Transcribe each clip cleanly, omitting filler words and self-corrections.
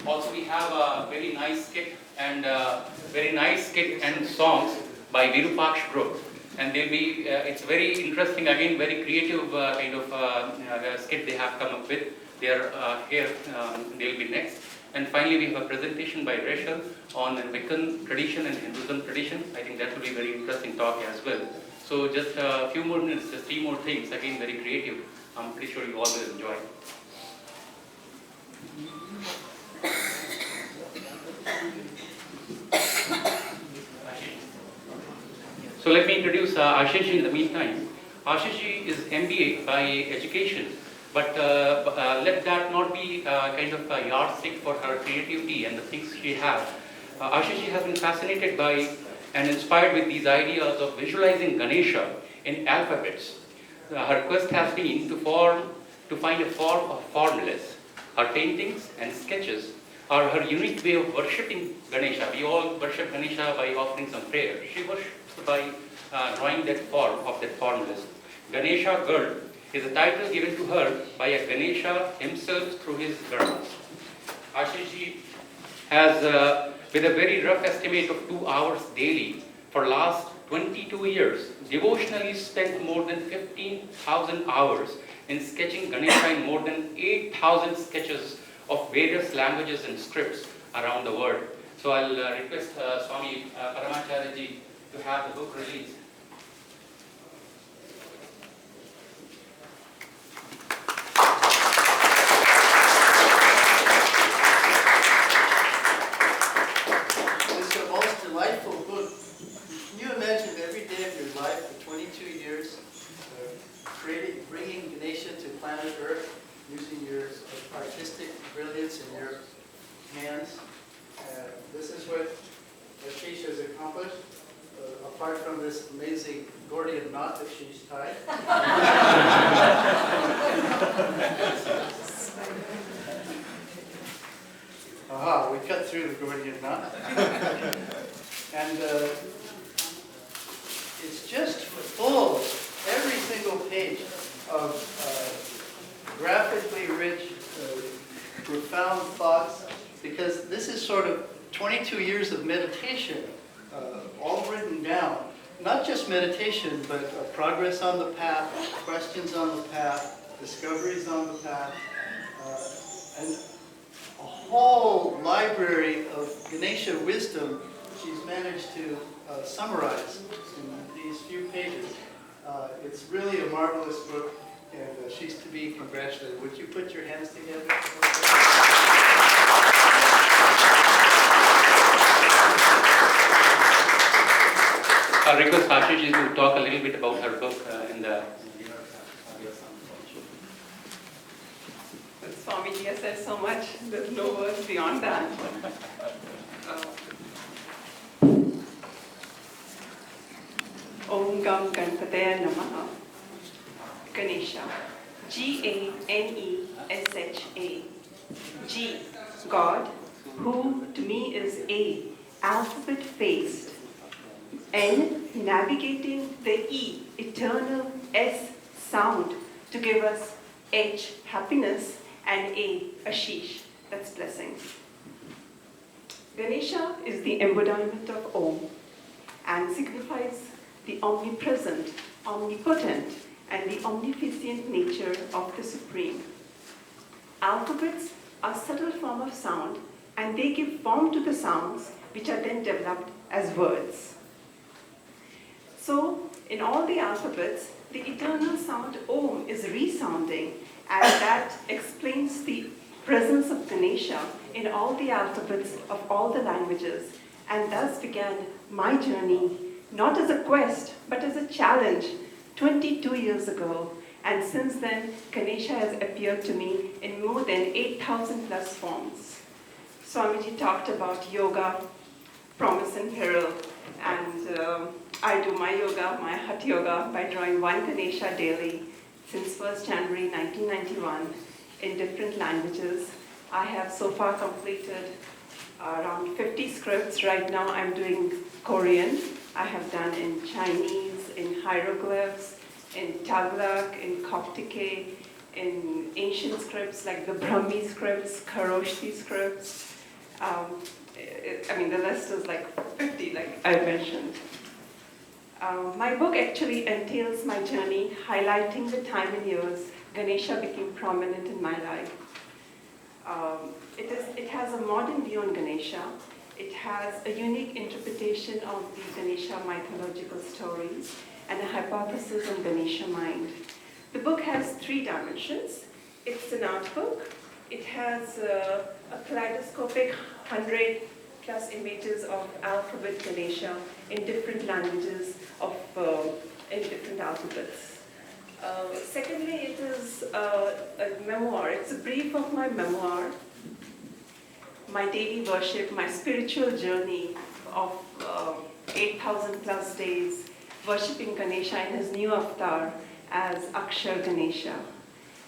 Also, we have a very nice skit and songs by Virupaksh group. And they'll be, it's very interesting, again, very creative kind of skit they have come up with. They are here, they'll be next. And finally, we have a presentation by Rachel on Wiccan tradition and Hinduism tradition. I think that will be a very interesting talk as well. So just a few more minutes, just 3 more things, again, very creative. I'm pretty sure you all will enjoy. So let me introduce Ashish in the meantime. Ashish is MBA by education, but let that not be kind of a yardstick for her creativity and the things she has. Ashish has been fascinated by and inspired with these ideas of visualizing Ganesha in alphabets. Her quest has been to find a form of formulas. Her paintings and sketches are her unique way of worshipping Ganesha. We all worship Ganesha by offering some prayer. She worships by drawing that form of that formulas. Ganesha Girl is a title given to her by a Ganesha himself through his girls. Ashish has, with a very rough estimate of 2 hours daily for last 22 years, devotionally spent more than 15,000 hours in sketching Ganesha in more than 8,000 sketches of various languages and scripts around the world. So I'll request Swami Paramacharya ji to have the book released. It's the most delightful book. Can you imagine every day of your life for 22 years bringing Ganesha to planet Earth using your artistic brilliance in your hands? This is what Ashish has accomplished. Apart from this amazing Gordian knot that she's tied. Aha, we cut through the Gordian knot. And it's just full, every single page of graphically rich, profound thoughts, because this is sort of 22 years of meditation. All written down. Not just meditation, but progress on the path, questions on the path, discoveries on the path, and a whole library of Ganesha wisdom she's managed to summarize in these few pages. It's really a marvelous book, and she's to be congratulated. Would you put your hands together? I'll request Ashish to talk a little bit about her book in the... Swamiji has said so much, there's no words beyond that. Om Gam Ganpataya Namaha. Ganesha. Ganesha. G. God, who to me is A, alphabet-faced. N, navigating the E, eternal S sound to give us H, happiness, and A, Ashish, that's blessings. Ganesha is the embodiment of Om and signifies the omnipresent, omnipotent, and the omnificent nature of the Supreme. Alphabets are a subtle form of sound, and they give form to the sounds, which are then developed as words. So, in all the alphabets, the eternal sound Om is resounding, and that explains the presence of Ganesha in all the alphabets of all the languages, and thus began my journey, not as a quest, but as a challenge, 22 years ago. And since then, Ganesha has appeared to me in more than 8,000 plus forms. Swamiji talked about yoga, promise and peril, and I do my yoga, my Hatha yoga, by drawing one Ganesha daily since 1st January 1991 in different languages. I have so far completed around 50 scripts. Right now I'm doing Korean. I have done in Chinese, in hieroglyphs, in Tagalog, in Coptic, in ancient scripts like the Brahmi scripts, Kharoshthi scripts. The list is like 50, like I mentioned. My book actually entails my journey, highlighting the time and years Ganesha became prominent in my life. It has a modern view on Ganesha. It has a unique interpretation of the Ganesha mythological stories and a hypothesis on Ganesha mind. The book has 3 dimensions. It's an art book. It has a kaleidoscopic 100 plus images of alphabet Ganesha in different languages in different alphabets. Secondly, it is a memoir. It's a brief of my memoir, my daily worship, my spiritual journey of 8,000 plus days worshipping Ganesha in his new avatar as Akshar Ganesha.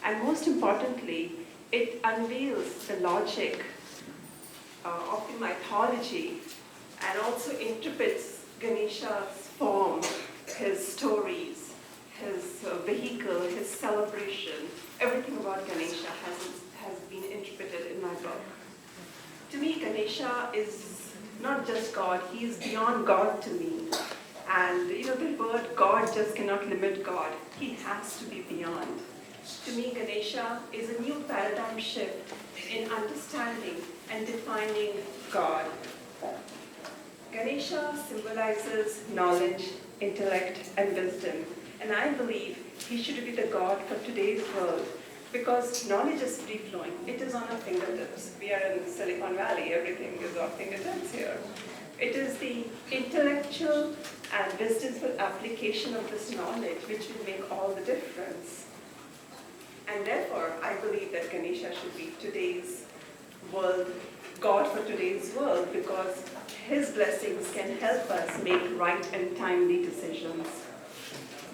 And most importantly, it unveils the logic of the mythology and also interprets Ganesha's form, his stories, his vehicle, his celebration. Everything about Ganesha has been interpreted in my book. To me, Ganesha is not just God, he is beyond God to me. And the word God just cannot limit God, he has to be beyond. To me, Ganesha is a new paradigm shift in understanding and defining God. Ganesha symbolizes knowledge, intellect, and wisdom. And I believe he should be the God for today's world because knowledge is free-flowing. It is on our fingertips. We are in Silicon Valley. Everything is on fingertips here. It is the intellectual and wisdomful application of this knowledge which will make all the difference. And therefore, I believe that Ganesha should be today's world, God for today's world, because his blessings can help us make right and timely decisions.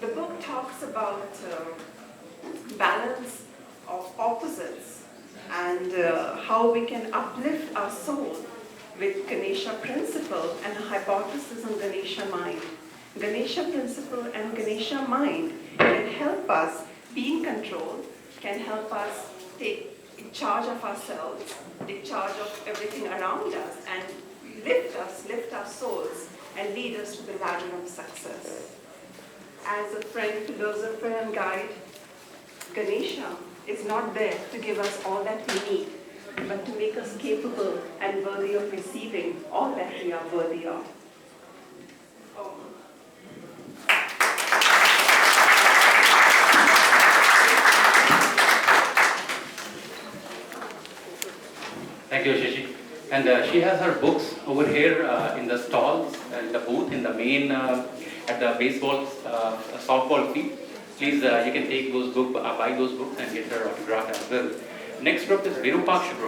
The book talks about balance of opposites and how we can uplift our soul with Ganesha principle and a hypothesis on Ganesha mind. Ganesha principle and Ganesha mind can help us be in control, can help us take charge of ourselves, take charge of everything around us, and lift our souls, and lead us to the ladder of success. As a friend, philosopher, and guide, Ganesha is not there to give us all that we need, but to make us capable and worthy of receiving all that we are worthy of. Thank you, Shashi. And she has her books over here in the stalls, in the booth, in the main, at the baseball, softball field. Please, you can take those books, buy those books and get her autograph as well. Next group is Virupaksha group.